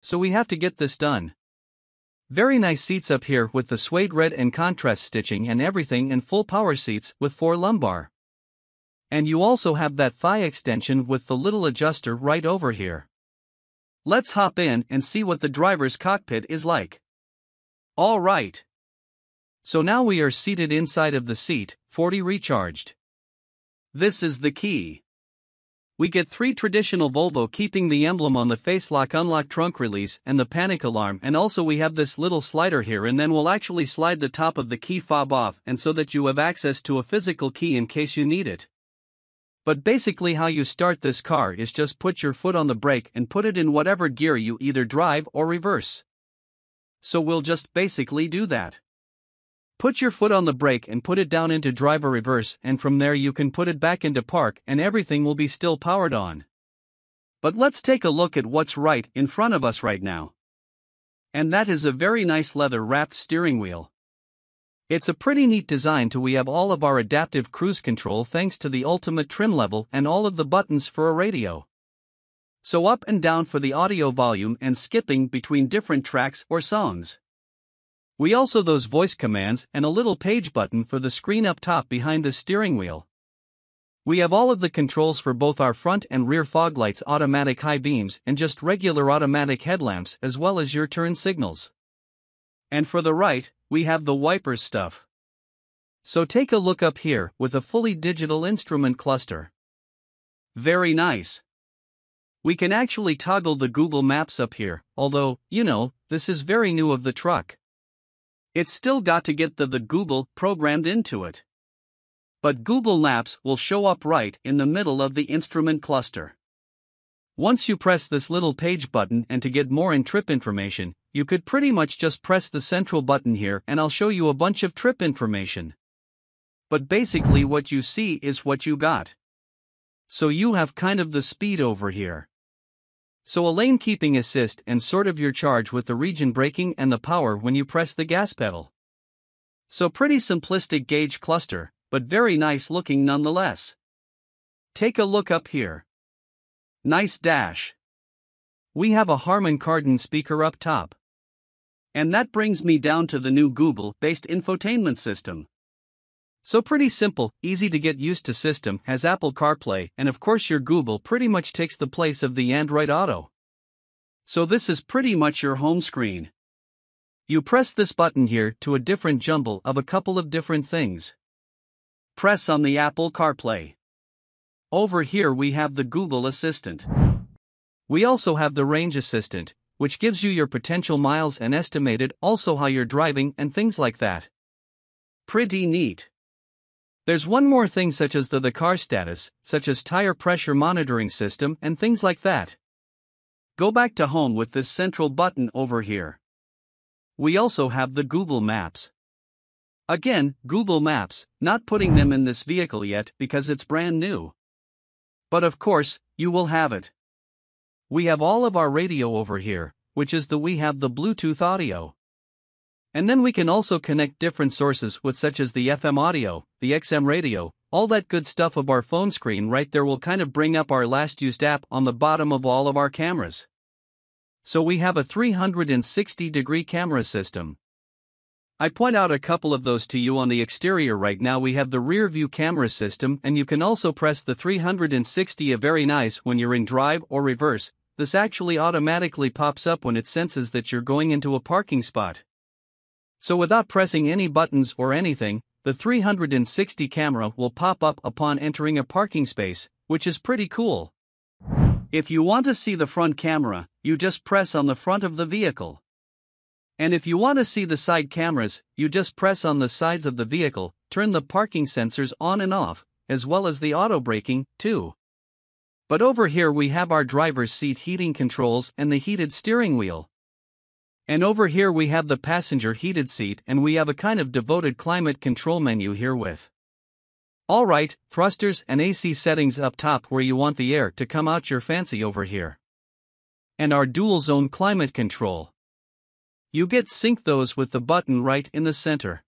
so we have to get this done. Very nice seats up here with the suede red and contrast stitching and everything, in full power seats with 4 lumbar. And you also have that thigh extension with the little adjuster right over here. Let's hop in and see what the driver's cockpit is like. Alright. So now we are seated inside of the seat, 40 recharged. This is the key. We get 3 traditional Volvo, keeping the emblem on the face lock, unlock, trunk release, and the panic alarm, and also we have this little slider here, and then we'll actually slide the top of the key fob off, and so that you have access to a physical key in case you need it. But basically how you start this car is just put your foot on the brake and put it in whatever gear you either drive or reverse. So we'll just basically do that. Put your foot on the brake and put it down into drive or reverse, and from there you can put it back into park and everything will be still powered on. But let's take a look at what's right in front of us right now. And that is a very nice leather wrapped steering wheel. It's a pretty neat design too. We have all of our adaptive cruise control thanks to the ultimate trim level and all of the buttons for a radio. So up and down for the audio volume and skipping between different tracks or songs. We also those voice commands and a little page button for the screen up top behind the steering wheel. We have all of the controls for both our front and rear fog lights, automatic high beams, and just regular automatic headlamps, as well as your turn signals. And for the right, we have the wipers stuff. So take a look up here with a fully digital instrument cluster. Very nice. We can actually toggle the Google Maps up here, although, this is very new of the truck. It's still got to get the Google programmed into it. But Google Maps will show up right in the middle of the instrument cluster. Once you press this little page button, and to get more in trip information, you could pretty much just press the central button here and I'll show you a bunch of trip information. But basically what you see is what you got. So you have kind of the speed over here. So a lane keeping assist and sort of your charge with the region braking and the power when you press the gas pedal. So pretty simplistic gauge cluster, but very nice looking nonetheless. Take a look up here. Nice dash. We have a Harman Kardon speaker up top. And that brings me down to the new Google-based infotainment system. So pretty simple, easy to get used to system, has Apple CarPlay, and of course your Google pretty much takes the place of the Android Auto. So this is pretty much your home screen. You press this button here to a different jumble of a couple of different things. Press on the Apple CarPlay. Over here we have the Google Assistant. We also have the Range Assistant, which gives you your potential miles and estimated also how you're driving and things like that. Pretty neat. There's one more thing such as the car status, such as tire pressure monitoring system and things like that. Go back to home with this central button over here. We also have the Google Maps. Again, Google Maps, not putting them in this vehicle yet because it's brand new. But of course, you will have it. We have all of our radio over here, which is we have the Bluetooth audio. And then we can also connect different sources with such as the FM audio, the XM radio, all that good stuff of our phone screen right there will kind of bring up our last used app on the bottom of all of our cameras. So we have a 360-degree camera system. I point out a couple of those to you on the exterior right now. We have the rear view camera system, and you can also press the 360, a very nice when you're in drive or reverse. This actually automatically pops up when it senses that you're going into a parking spot. So without pressing any buttons or anything, the 360 camera will pop up upon entering a parking space, which is pretty cool. If you want to see the front camera, you just press on the front of the vehicle. And if you want to see the side cameras, you just press on the sides of the vehicle, turn the parking sensors on and off, as well as the auto braking, too. But over here we have our driver's seat heating controls and the heated steering wheel. And over here we have the passenger heated seat, and we have a kind of devoted climate control menu here with. Alright, thrusters and AC settings up top where you want the air to come out your fancy over here. And our dual zone climate control. You get sync those with the button right in the center.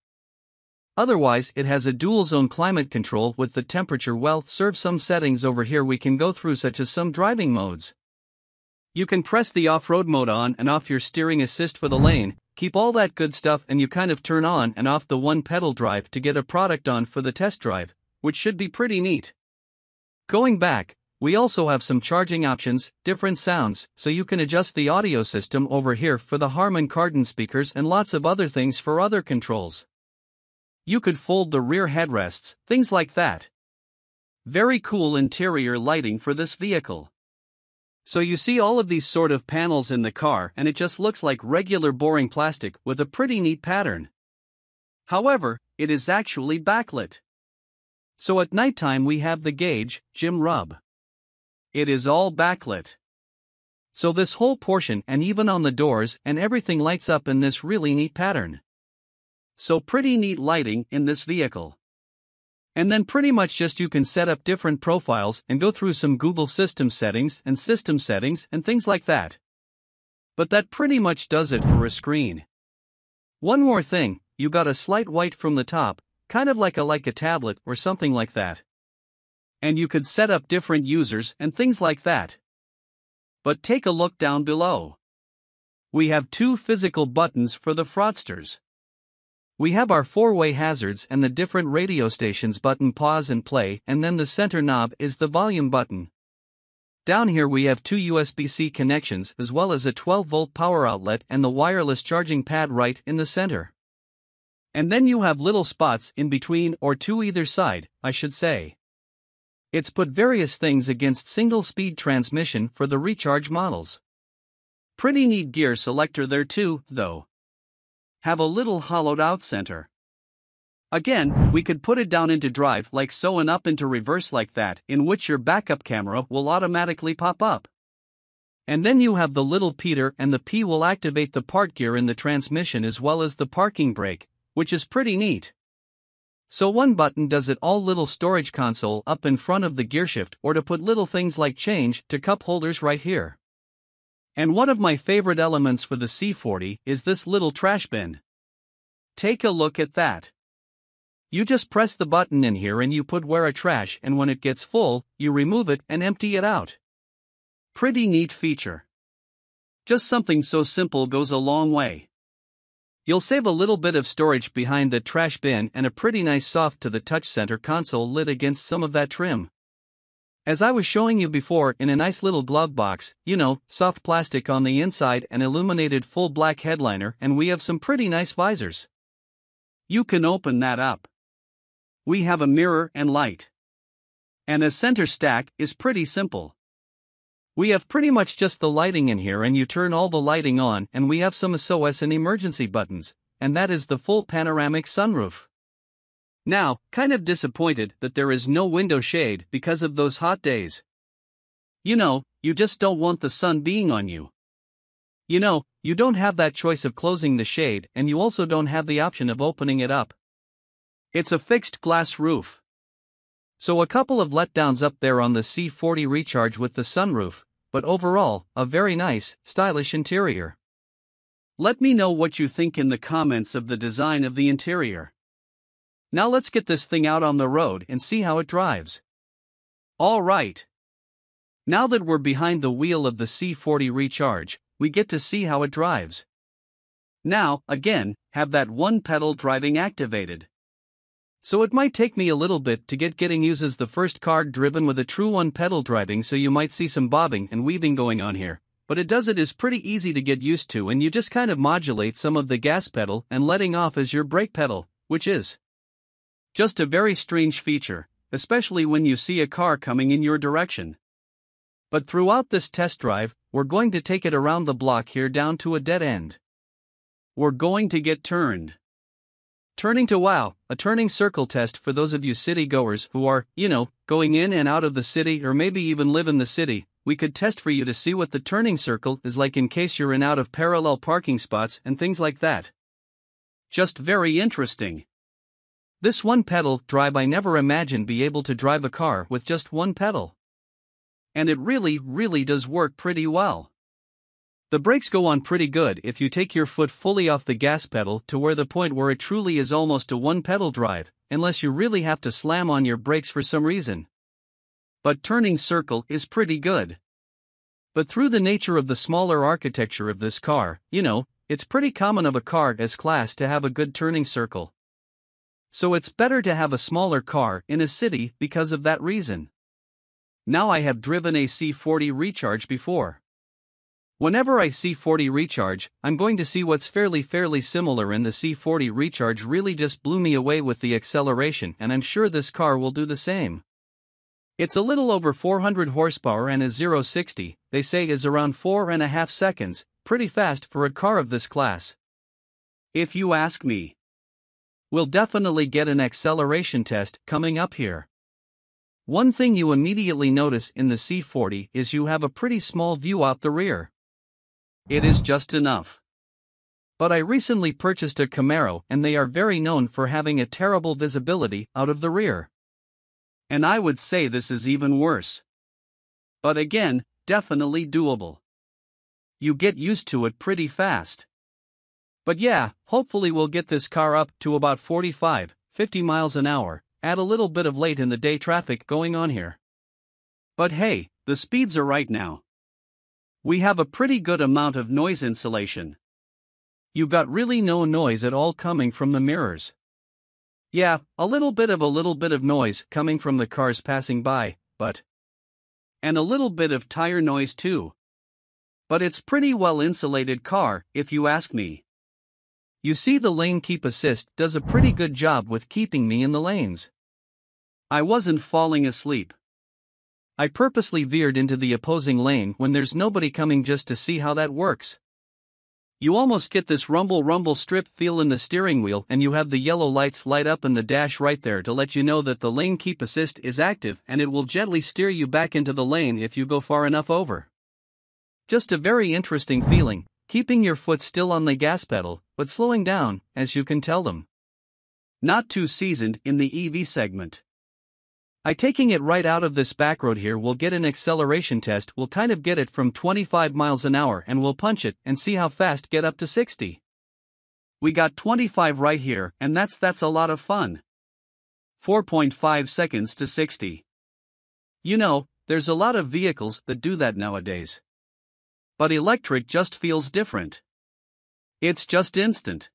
Otherwise it has a dual zone climate control with the temperature. Serve some settings over here we can go through such as some driving modes. You can press the off-road mode on and off your steering assist for the lane, keep all that good stuff, and you kind of turn on and off the one-pedal drive to get a product on for the test drive, which should be pretty neat. Going back, we also have some charging options, different sounds, so you can adjust the audio system over here for the Harman Kardon speakers and lots of other things for other controls. You could fold the rear headrests, things like that. Very cool interior lighting for this vehicle. So you see all of these sort of panels in the car and it just looks like regular boring plastic with a pretty neat pattern. However, it is actually backlit. So at nighttime we have the gauge, Jim Rub. It is all backlit. So this whole portion and even on the doors and everything lights up in this really neat pattern. So pretty neat lighting in this vehicle. And then pretty much just you can set up different profiles and go through some Google system settings and things like that. But that pretty much does it for a screen. One more thing, you got a slight white from the top, kind of like a tablet or something like that. And you could set up different users and things like that. But take a look down below. We have 2 physical buttons for the fraudsters. We have our 4-way hazards and the different radio stations button, pause and play, and then the center knob is the volume button. Down here we have 2 USB-C connections as well as a 12-volt power outlet and the wireless charging pad right in the center. And then you have little spots in between or to either side, I should say. It's put various things against single-speed transmission for the recharge models. Pretty neat gear selector there too, though. Have a little hollowed-out center. Again, we could put it down into drive like so and up into reverse like that, in which your backup camera will automatically pop up. And then you have the little Peter, and the P will activate the part gear in the transmission as well as the parking brake, which is pretty neat. So one button does it all. Little storage console up in front of the gearshift, or to put little things like change to cup holders right here. And one of my favorite elements for the C40 is this little trash bin. Take a look at that. You just press the button in here and you put where a trash, and when it gets full, you remove it and empty it out. Pretty neat feature. Just something so simple goes a long way. You'll save a little bit of storage behind the trash bin and a pretty nice soft to the touch center console lid against some of that trim. As I was showing you before, in a nice little glove box, soft plastic on the inside and illuminated full black headliner, and we have some pretty nice visors. You can open that up. We have a mirror and light. And a center stack is pretty simple. We have pretty much just the lighting in here, and you turn all the lighting on, and we have some SOS and emergency buttons, and that is the full panoramic sunroof. Now, kind of disappointed that there is no window shade because of those hot days. You just don't want the sun being on you. You don't have that choice of closing the shade, and you also don't have the option of opening it up. It's a fixed glass roof. So a couple of letdowns up there on the C40 Recharge with the sunroof, but overall, a very nice, stylish interior. Let me know what you think in the comments of the design of the interior. Now let's get this thing out on the road and see how it drives. Alright. Now that we're behind the wheel of the C40 Recharge, we get to see how it drives. Now, again, have that one pedal driving activated. So it might take me a little bit to getting used as the first car driven with a true one pedal driving, so you might see some bobbing and weaving going on here, but it is pretty easy to get used to, and you just kind of modulate some of the gas pedal and letting off as your brake pedal, which is just a very strange feature, especially when you see a car coming in your direction. But throughout this test drive, we're going to take it around the block here down to a dead end. We're going to get turned. Turning to WOW, a turning circle test for those of you city goers who are, going in and out of the city or maybe even live in the city. We could test for you to see what the turning circle is like in case you're in out of parallel parking spots and things like that. Just very interesting. This one pedal drive, I never imagined be able to drive a car with just one pedal. And it really does work pretty well. The brakes go on pretty good if you take your foot fully off the gas pedal to where the point where it truly is almost a one pedal drive, unless you really have to slam on your brakes for some reason. But turning circle is pretty good. But through the nature of the smaller architecture of this car, it's pretty common of a car as class to have a good turning circle. So it's better to have a smaller car in a city because of that reason. Now I have driven a C40 Recharge before. Whenever I C40 Recharge, I'm going to see what's fairly similar, and the C40 Recharge really just blew me away with the acceleration, and I'm sure this car will do the same. It's a little over 400 horsepower and a 0-60, they say, is around 4.5 seconds, pretty fast for a car of this class. If you ask me. We'll definitely get an acceleration test coming up here. One thing you immediately notice in the C40 is you have a pretty small view out the rear. It is just enough. But I recently purchased a Camaro, and they are very known for having a terrible visibility out of the rear. And I would say this is even worse. But again, definitely doable. You get used to it pretty fast. But yeah, hopefully we'll get this car up to about 45, 50 miles an hour, add a little bit of late in the day traffic going on here. But hey, the speeds are right now. We have a pretty good amount of noise insulation. You got really no noise at all coming from the mirrors. Yeah, a little bit of noise coming from the cars passing by, and a little bit of tire noise too. But it's pretty well insulated car, if you ask me. You see, the lane keep assist does a pretty good job with keeping me in the lanes. I wasn't falling asleep. I purposely veered into the opposing lane when there's nobody coming just to see how that works. You almost get this rumble strip feel in the steering wheel, and you have the yellow lights light up in the dash right there to let you know that the lane keep assist is active, and it will gently steer you back into the lane if you go far enough over. Just a very interesting feeling, keeping your foot still on the gas pedal, but slowing down, as you can tell them. Not too seasoned in the EV segment. Taking it right out of this back road here, we'll get an acceleration test. We'll kind of get it from 25 miles an hour and we'll punch it and see how fast get up to 60. We got 25 right here, and that's a lot of fun. 4.5 seconds to 60. There's a lot of vehicles that do that nowadays. But electric just feels different. It's just instant.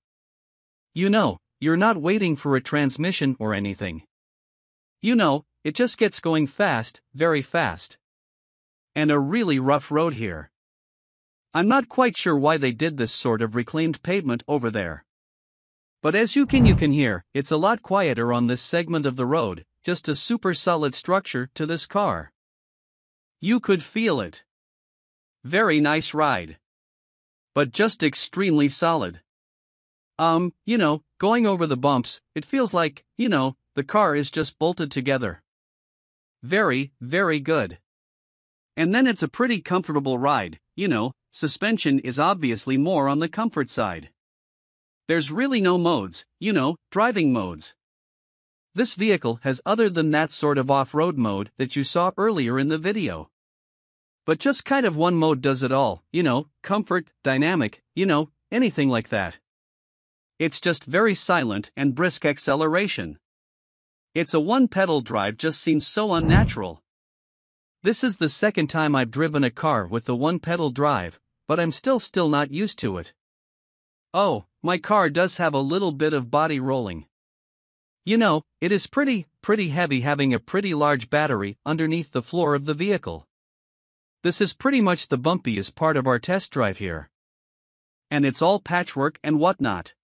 You're not waiting for a transmission or anything. It just gets going fast, very fast. And a really rough road here. I'm not quite sure why they did this sort of reclaimed pavement over there. But as you can hear, it's a lot quieter on this segment of the road, just a super solid structure to this car. You could feel it. Very nice ride. But just extremely solid. Going over the bumps, it feels like, the car is just bolted together. Very, very good. And then it's a pretty comfortable ride, suspension is obviously more on the comfort side. There's really no modes, driving modes. This vehicle has other than that sort of off-road mode that you saw earlier in the video. But just kind of one mode does it all, comfort, dynamic, anything like that. It's just very silent and brisk acceleration. It's a one-pedal drive, just seems so unnatural. This is the second time I've driven a car with the one-pedal drive, but I'm still not used to it. Oh, my car does have a little bit of body rolling. It is pretty heavy, having a pretty large battery underneath the floor of the vehicle. This is pretty much the bumpiest part of our test drive here. And it's all patchwork and whatnot.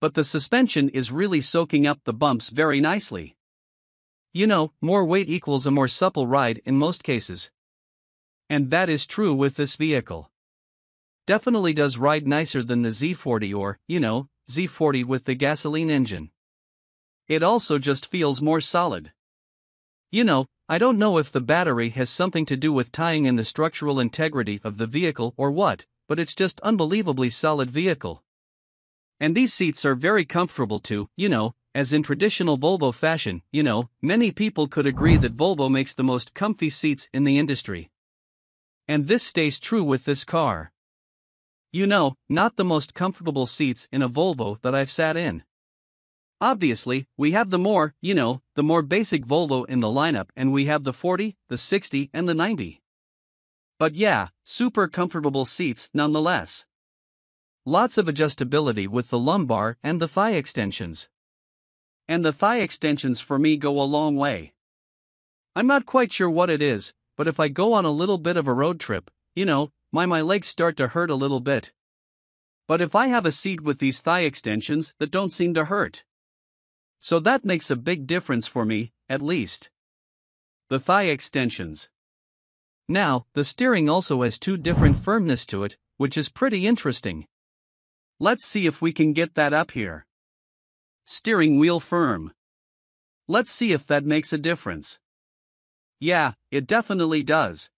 But the suspension is really soaking up the bumps very nicely. More weight equals a more supple ride in most cases. And that is true with this vehicle. Definitely does ride nicer than the Z40 or, Z40 with the gasoline engine. It also just feels more solid. I don't know if the battery has something to do with tying in the structural integrity of the vehicle or what, but it's just unbelievably solid vehicle. And these seats are very comfortable too, as in traditional Volvo fashion, many people could agree that Volvo makes the most comfy seats in the industry. And this stays true with this car. Not the most comfortable seats in a Volvo that I've sat in. Obviously, we have the more basic Volvo in the lineup, and we have the 40, the 60, and the 90. But yeah, super comfortable seats nonetheless. Lots of adjustability with the lumbar and the thigh extensions. And the thigh extensions for me go a long way. I'm not quite sure what it is, but if I go on a little bit of a road trip, my legs start to hurt a little bit. But if I have a seat with these thigh extensions that don't seem to hurt. So that makes a big difference for me, at least. The thigh extensions. Now, the steering also has two different firmness to it, which is pretty interesting. Let's see if we can get that up here. Steering wheel firm. Let's see if that makes a difference. Yeah, it definitely does.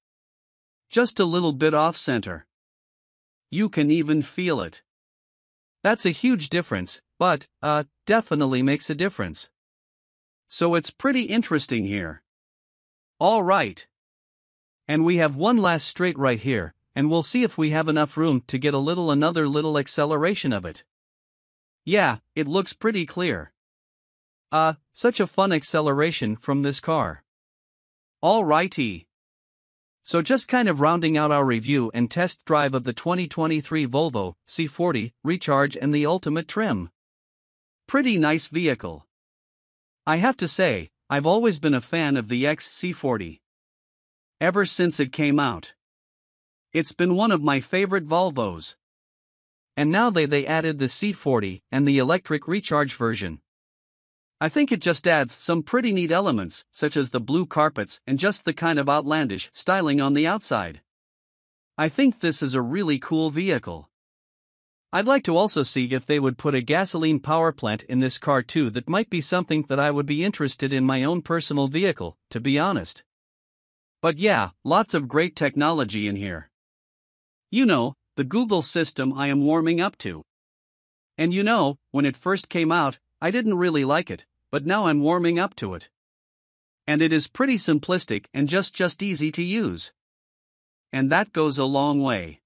Just a little bit off center. You can even feel it. That's a huge difference, but, definitely makes a difference. So it's pretty interesting here. All right. And we have one last straight right here, and we'll see if we have enough room to get another little acceleration of it. Yeah, it looks pretty clear. Such a fun acceleration from this car. Alrighty. So just kind of rounding out our review and test drive of the 2023 Volvo C40 Recharge and the Ultimate trim. Pretty nice vehicle. I have to say, I've always been a fan of the XC40. Ever since it came out. It's been one of my favorite Volvos. And now they added the C40 and the electric Recharge version. I think it just adds some pretty neat elements, such as the blue carpets and just the kind of outlandish styling on the outside. I think this is a really cool vehicle. I'd like to also see if they would put a gasoline power plant in this car too. That might be something that I would be interested in my own personal vehicle, to be honest. But yeah, lots of great technology in here. The Google system I am warming up to. And when it first came out, I didn't really like it, but now I'm warming up to it. And it is pretty simplistic and just easy to use. And that goes a long way.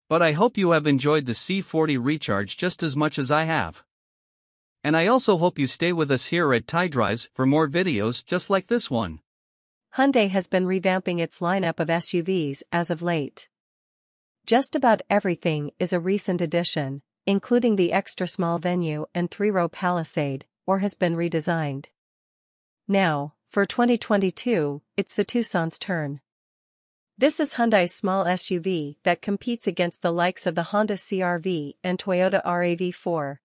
But I hope you have enjoyed the C40 Recharge just as much as I have. And I also hope you stay with us here at Ty Drives for more videos just like this one. Hyundai has been revamping its lineup of SUVs as of late. Just about everything is a recent addition, including the extra small Venue and 3-row Palisade, or has been redesigned. Now, for 2022, it's the Tucson's turn. This is Hyundai's small SUV that competes against the likes of the Honda CR-V and Toyota RAV4.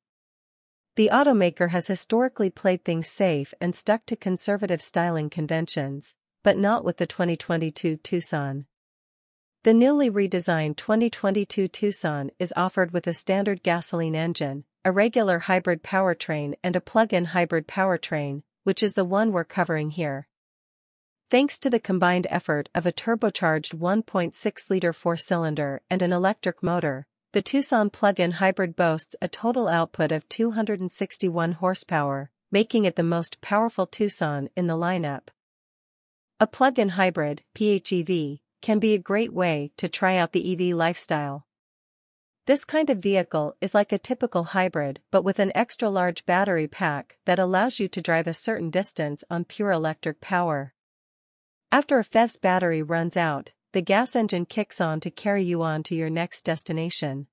The automaker has historically played things safe and stuck to conservative styling conventions, but not with the 2022 Tucson. The newly redesigned 2022 Tucson is offered with a standard gasoline engine, a regular hybrid powertrain and a plug-in hybrid powertrain, which is the one we're covering here. Thanks to the combined effort of a turbocharged 1.6-liter four-cylinder and an electric motor, the Tucson plug-in hybrid boasts a total output of 261 horsepower, making it the most powerful Tucson in the lineup. A plug-in hybrid, PHEV, can be a great way to try out the EV lifestyle. This kind of vehicle is like a typical hybrid but with an extra-large battery pack that allows you to drive a certain distance on pure electric power. After a PHEV's battery runs out, the gas engine kicks on to carry you on to your next destination.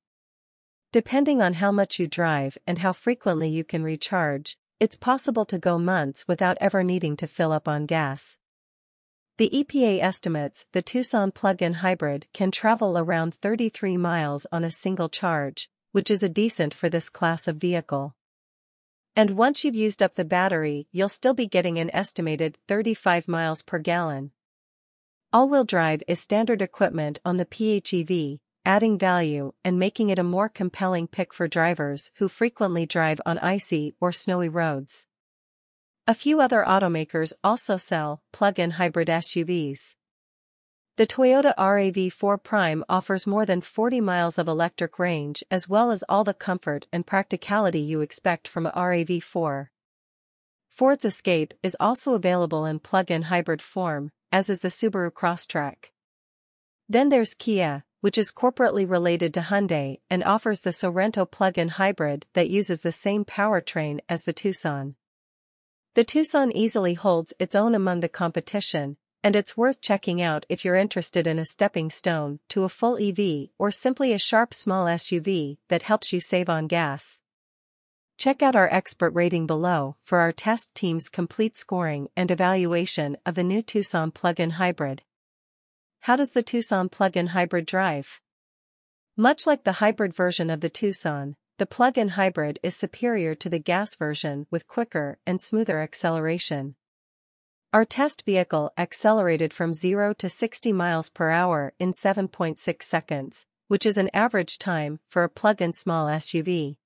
Depending on how much you drive and how frequently you can recharge, it's possible to go months without ever needing to fill up on gas. The EPA estimates the Tucson plug-in hybrid can travel around 33 miles on a single charge, which is decent for this class of vehicle. And once you've used up the battery, you'll still be getting an estimated 35 miles per gallon. All-wheel drive is standard equipment on the PHEV, adding value and making it a more compelling pick for drivers who frequently drive on icy or snowy roads. A few other automakers also sell plug-in hybrid SUVs. The Toyota RAV4 Prime offers more than 40 miles of electric range as well as all the comfort and practicality you expect from a RAV4. Ford's Escape is also available in plug-in hybrid form, as is the Subaru Crosstrek. Then there's Kia, which is corporately related to Hyundai and offers the Sorento plug-in hybrid that uses the same powertrain as the Tucson. The Tucson easily holds its own among the competition, and it's worth checking out if you're interested in a stepping stone to a full EV or simply a sharp small SUV that helps you save on gas. Check out our expert rating below for our test team's complete scoring and evaluation of the new Tucson plug-in hybrid. How does the Tucson plug-in hybrid drive? Much like the hybrid version of the Tucson, the plug-in hybrid is superior to the gas version with quicker and smoother acceleration. Our test vehicle accelerated from 0 to 60 miles per hour in 7.6 seconds, which is an average time for a plug-in small SUV.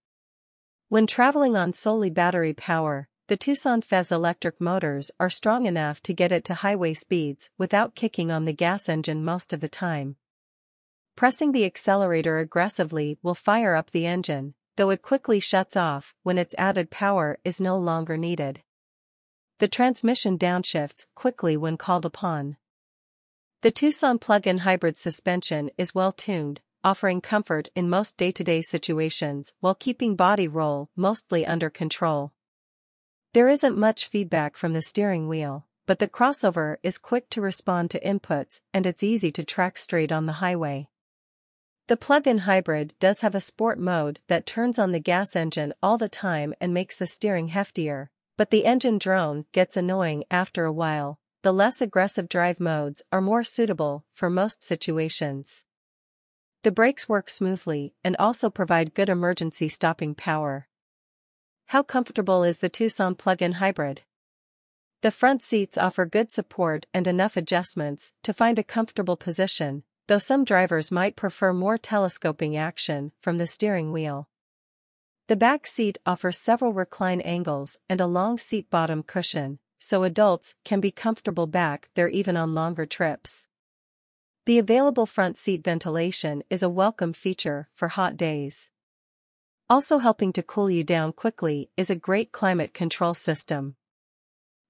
When traveling on solely battery power, the Tucson PHEV's electric motors are strong enough to get it to highway speeds without kicking on the gas engine most of the time. Pressing the accelerator aggressively will fire up the engine, though it quickly shuts off when its added power is no longer needed. The transmission downshifts quickly when called upon. The Tucson plug-in hybrid suspension is well-tuned, offering comfort in most day-to-day situations while keeping body roll mostly under control. There isn't much feedback from the steering wheel, but the crossover is quick to respond to inputs and it's easy to track straight on the highway. The plug-in hybrid does have a sport mode that turns on the gas engine all the time and makes the steering heftier, but the engine drone gets annoying after a while. The less aggressive drive modes are more suitable for most situations. The brakes work smoothly and also provide good emergency stopping power. How comfortable is the Tucson plug-in hybrid? The front seats offer good support and enough adjustments to find a comfortable position, though some drivers might prefer more telescoping action from the steering wheel. The back seat offers several recline angles and a long seat bottom cushion, so adults can be comfortable back there even on longer trips. The available front seat ventilation is a welcome feature for hot days. Also helping to cool you down quickly is a great climate control system.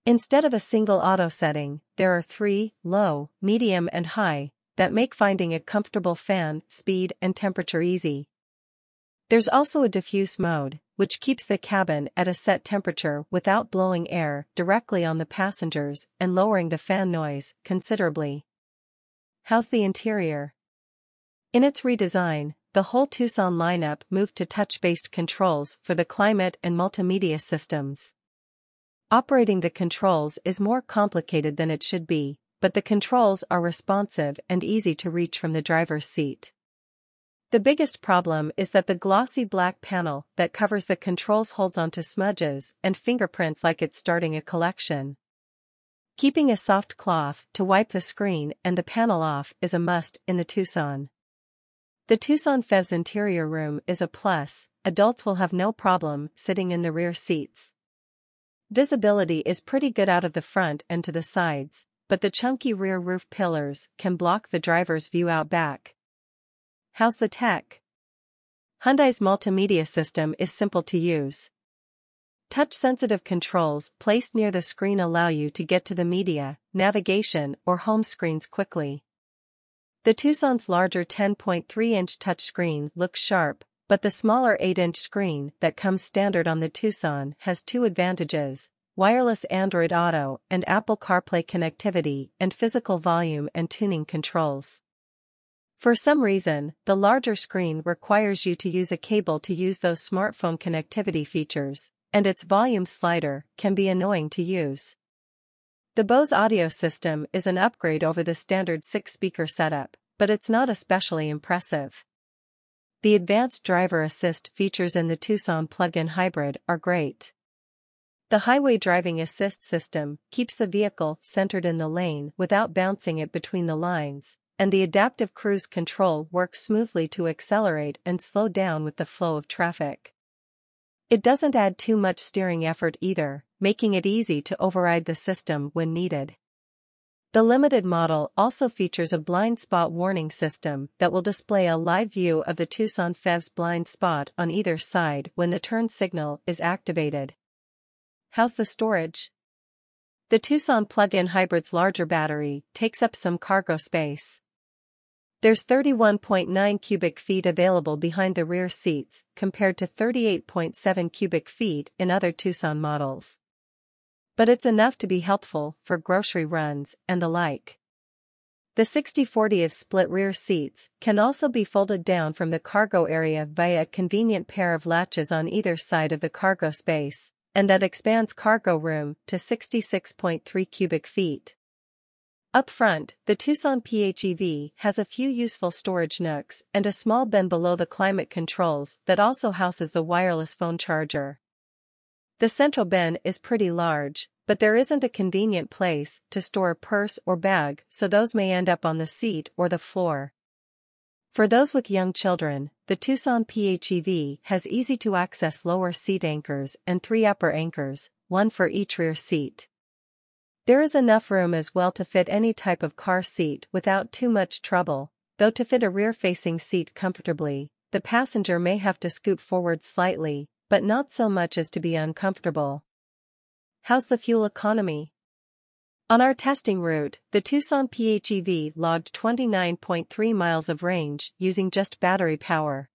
Instead of a single auto setting, there are 3, low, medium and high, that make finding a comfortable fan, speed and temperature easy. There's also a diffuse mode, which keeps the cabin at a set temperature without blowing air directly on the passengers and lowering the fan noise considerably. How's the interior? In its redesign, the whole Tucson lineup moved to touch-based controls for the climate and multimedia systems. Operating the controls is more complicated than it should be, but the controls are responsive and easy to reach from the driver's seat. The biggest problem is that the glossy black panel that covers the controls holds onto smudges and fingerprints like it's starting a collection. Keeping a soft cloth to wipe the screen and the panel off is a must in the Tucson. The Tucson PHEV's interior room is a plus. Adults will have no problem sitting in the rear seats. Visibility is pretty good out of the front and to the sides, but the chunky rear roof pillars can block the driver's view out back. How's the tech? Hyundai's multimedia system is simple to use. Touch-sensitive controls placed near the screen allow you to get to the media, navigation, or home screens quickly. The Tucson's larger 10.3-inch touchscreen looks sharp, but the smaller 8-inch screen that comes standard on the Tucson has 2 advantages: wireless Android Auto and Apple CarPlay connectivity and physical volume and tuning controls. For some reason, the larger screen requires you to use a cable to use those smartphone connectivity features, and its volume slider can be annoying to use. The Bose audio system is an upgrade over the standard 6-speaker setup, but it's not especially impressive. The advanced driver assist features in the Tucson plug-in hybrid are great. The highway driving assist system keeps the vehicle centered in the lane without bouncing it between the lines, and the adaptive cruise control works smoothly to accelerate and slow down with the flow of traffic. It doesn't add too much steering effort either, making it easy to override the system when needed. The limited model also features a blind spot warning system that will display a live view of the Tucson PHEV's blind spot on either side when the turn signal is activated. How's the storage? The Tucson plug-in hybrid's larger battery takes up some cargo space. There's 31.9 cubic feet available behind the rear seats compared to 38.7 cubic feet in other Tucson models. but it's enough to be helpful for grocery runs and the like. The 60/40 split rear seats can also be folded down from the cargo area via a convenient pair of latches on either side of the cargo space, and that expands cargo room to 66.3 cubic feet. Up front, the Tucson PHEV has a few useful storage nooks and a small bin below the climate controls that also houses the wireless phone charger. The central bin is pretty large, but there isn't a convenient place to store a purse or bag, so those may end up on the seat or the floor. For those with young children, the Tucson PHEV has easy-to-access lower seat anchors and 3 upper anchors, one for each rear seat. There is enough room as well to fit any type of car seat without too much trouble, though to fit a rear-facing seat comfortably, the passenger may have to scoot forward slightly, but not so much as to be uncomfortable. How's the fuel economy? On our testing route, the Tucson PHEV logged 29.3 miles of range using just battery power.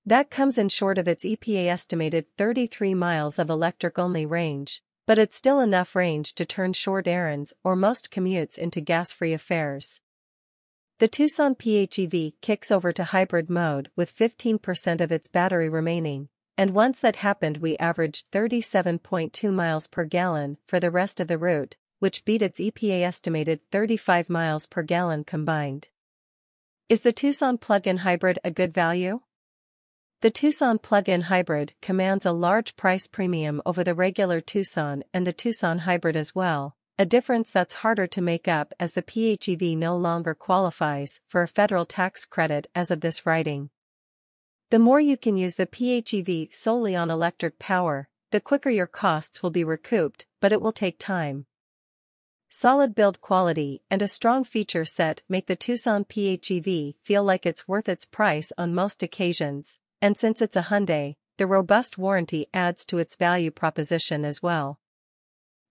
That comes in short of its EPA estimated 33 miles of electric-only range, but it's still enough range to turn short errands or most commutes into gas-free affairs. The Tucson PHEV kicks over to hybrid mode with 15% of its battery remaining, and once that happened we averaged 37.2 miles per gallon for the rest of the route, which beat its EPA estimated 35 miles per gallon combined. Is the Tucson plug-in hybrid a good value? The Tucson plug-in hybrid commands a large price premium over the regular Tucson and the Tucson hybrid as well, a difference that's harder to make up as the PHEV no longer qualifies for a federal tax credit as of this writing. The more you can use the PHEV solely on electric power, the quicker your costs will be recouped, but it will take time. Solid build quality and a strong feature set make the Tucson PHEV feel like it's worth its price on most occasions, and since it's a Hyundai, the robust warranty adds to its value proposition as well.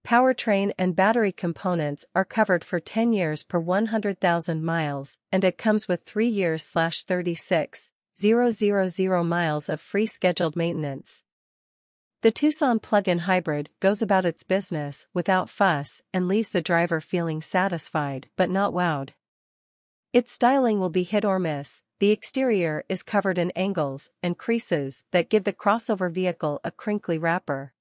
Powertrain and battery components are covered for 10 years per 100,000 miles, and it comes with 3 years/36,000 miles of free scheduled maintenance. The Tucson plug-in hybrid goes about its business without fuss and leaves the driver feeling satisfied but not wowed. Its styling will be hit or miss. The exterior is covered in angles and creases that give the crossover vehicle a crinkly wrapper.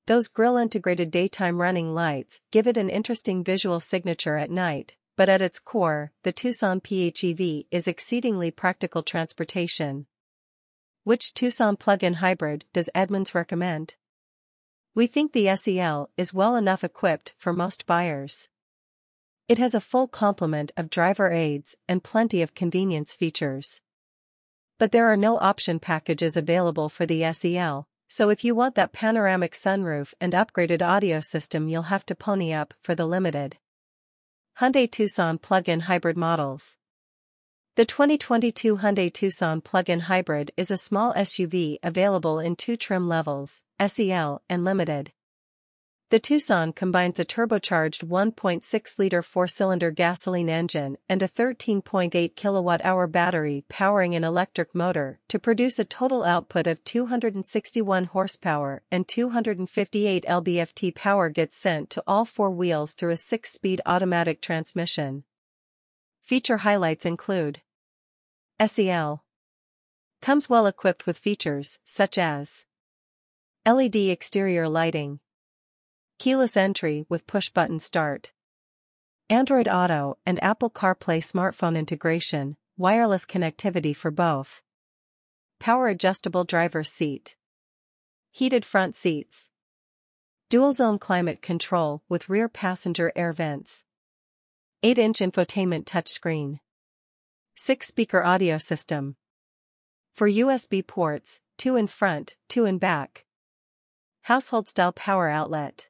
Those grille-integrated daytime running lights give it an interesting visual signature at night, but at its core, the Tucson PHEV is exceedingly practical transportation. Which Tucson plug-in hybrid does Edmunds recommend? We think the SEL is well enough equipped for most buyers. It has a full complement of driver aids and plenty of convenience features. But there are no option packages available for the SEL, so if you want that panoramic sunroof and upgraded audio system you'll have to pony up for the limited Hyundai Tucson plug-in hybrid models. The 2022 Hyundai Tucson plug-in hybrid is a small SUV available in 2 trim levels, SEL and Limited. The Tucson combines a turbocharged 1.6-liter 4-cylinder gasoline engine and a 13.8 kilowatt-hour battery powering an electric motor to produce a total output of 261 horsepower, and 258 lb-ft power gets sent to all 4 wheels through a 6-speed automatic transmission. Feature highlights include: SEL comes well equipped with features such as LED exterior lighting, keyless entry with push-button start, Android Auto and Apple CarPlay smartphone integration, wireless connectivity for both, power-adjustable driver's seat, heated front seats, dual-zone climate control with rear passenger air vents, 8-inch infotainment touchscreen, 6-speaker audio system, 4 USB ports, 2 in front, 2 in back, household-style power outlet.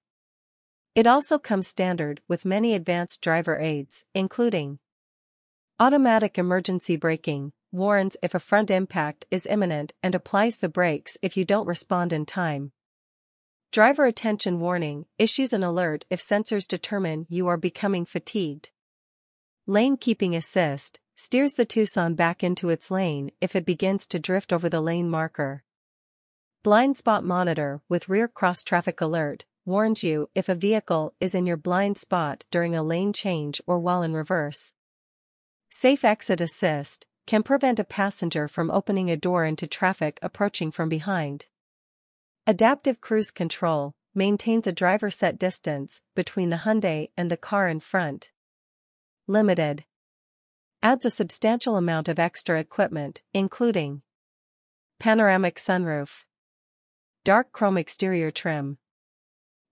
It also comes standard with many advanced driver aids, including automatic emergency braking, warns if a front impact is imminent and applies the brakes if you don't respond in time. Driver attention warning, issues an alert if sensors determine you are becoming fatigued. Lane keeping assist, steers the Tucson back into its lane if it begins to drift over the lane marker. Blind spot monitor with rear cross-traffic alert, warns you if a vehicle is in your blind spot during a lane change or while in reverse. Safe Exit Assist can prevent a passenger from opening a door into traffic approaching from behind. Adaptive Cruise Control maintains a driver-set distance between the Hyundai and the car in front. Limited adds a substantial amount of extra equipment, including panoramic sunroof, dark chrome exterior trim.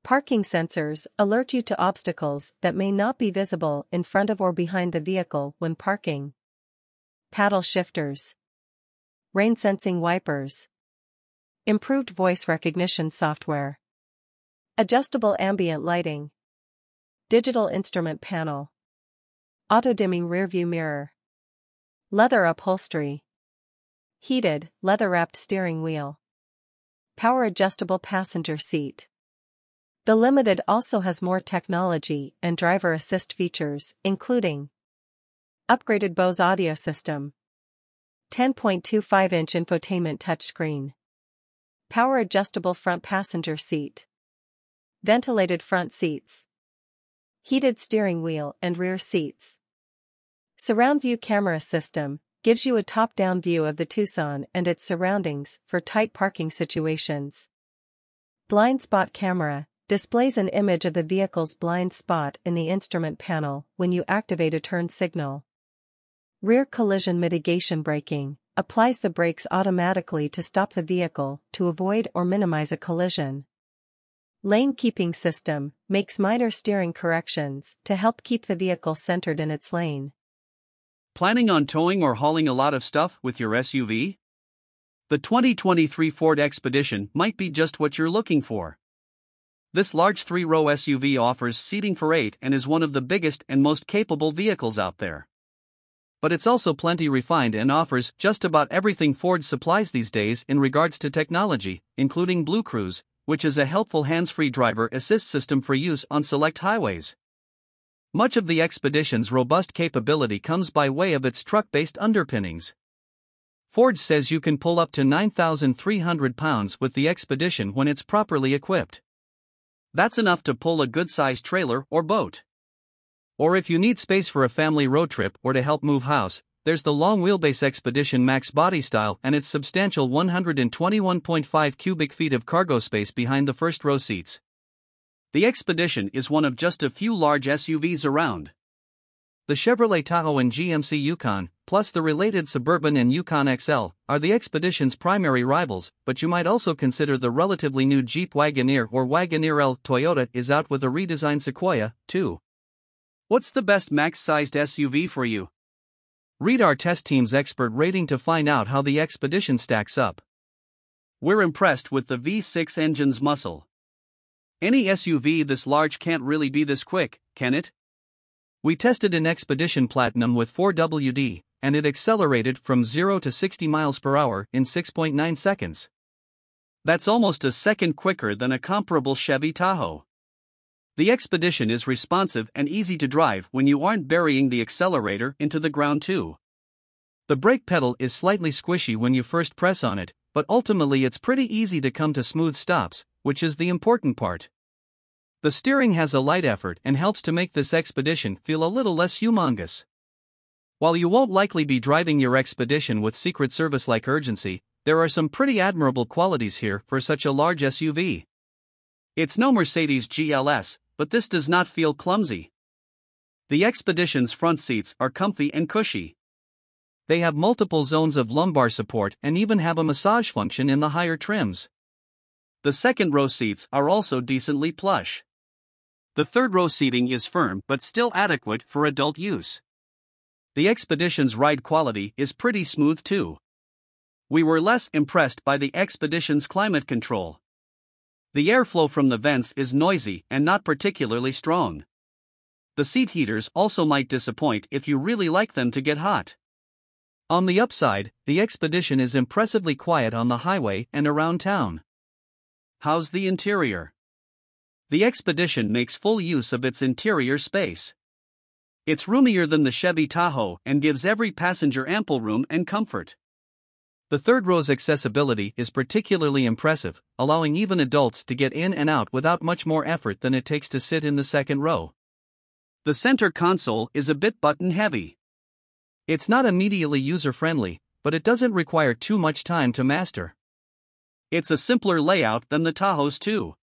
Parking sensors alert you to obstacles that may not be visible in front of or behind the vehicle when parking. Paddle shifters, rain-sensing wipers, improved voice recognition software, adjustable ambient lighting, digital instrument panel, auto-dimming rearview mirror, leather upholstery, heated, leather-wrapped steering wheel, power-adjustable passenger seat. The Limited also has more technology and driver assist features, including upgraded Bose audio system, 10.25-inch infotainment touchscreen, power-adjustable front passenger seat, ventilated front seats, heated steering wheel and rear seats. Surround view camera system gives you a top-down view of the Tucson and its surroundings for tight parking situations. Blind spot camera displays an image of the vehicle's blind spot in the instrument panel when you activate a turn signal. Rear collision mitigation braking applies the brakes automatically to stop the vehicle to avoid or minimize a collision. Lane keeping system makes minor steering corrections to help keep the vehicle centered in its lane. Planning on towing or hauling a lot of stuff with your SUV? The 2023 Ford Expedition might be just what you're looking for. This large 3-row SUV offers seating for 8 and is one of the biggest and most capable vehicles out there. But it's also plenty refined and offers just about everything Ford supplies these days in regards to technology, including Blue Cruise, which is a helpful hands-free driver assist system for use on select highways. Much of the Expedition's robust capability comes by way of its truck-based underpinnings. Ford says you can pull up to 9,300 pounds with the Expedition when it's properly equipped. That's enough to pull a good-sized trailer or boat. Or if you need space for a family road trip or to help move house, there's the long-wheelbase Expedition Max body style and its substantial 121.5 cubic feet of cargo space behind the first-row seats. The Expedition is one of just a few large SUVs around. The Chevrolet Tahoe and GMC Yukon, plus the related Suburban and Yukon XL, are the Expedition's primary rivals, but you might also consider the relatively new Jeep Wagoneer or Wagoneer L. Toyota is out with a redesigned Sequoia, too. What's the best max-sized SUV for you? Read our test team's expert rating to find out how the Expedition stacks up. We're impressed with the V6 engine's muscle. Any SUV this large can't really be this quick, can it? We tested an Expedition Platinum with 4WD, and it accelerated from 0 to 60 miles per hour in 6.9 seconds. That's almost a second quicker than a comparable Chevy Tahoe. The Expedition is responsive and easy to drive when you aren't burying the accelerator into the ground too. The brake pedal is slightly squishy when you first press on it, but ultimately it's pretty easy to come to smooth stops, which is the important part. The steering has a light effort and helps to make this Expedition feel a little less humongous. While you won't likely be driving your Expedition with Secret Service-like urgency, there are some pretty admirable qualities here for such a large SUV. It's no Mercedes GLS, but this does not feel clumsy. The Expedition's front seats are comfy and cushy. They have multiple zones of lumbar support and even have a massage function in the higher trims. The second-row seats are also decently plush. The third-row seating is firm but still adequate for adult use. The Expedition's ride quality is pretty smooth too. We were less impressed by the Expedition's climate control. The airflow from the vents is noisy and not particularly strong. The seat heaters also might disappoint if you really like them to get hot. On the upside, the Expedition is impressively quiet on the highway and around town. How's the interior? The Expedition makes full use of its interior space. It's roomier than the Chevy Tahoe and gives every passenger ample room and comfort. The third row's accessibility is particularly impressive, allowing even adults to get in and out without much more effort than it takes to sit in the second row. The center console is a bit button-heavy. It's not immediately user-friendly, but it doesn't require too much time to master. It's a simpler layout than the Tahoe's too.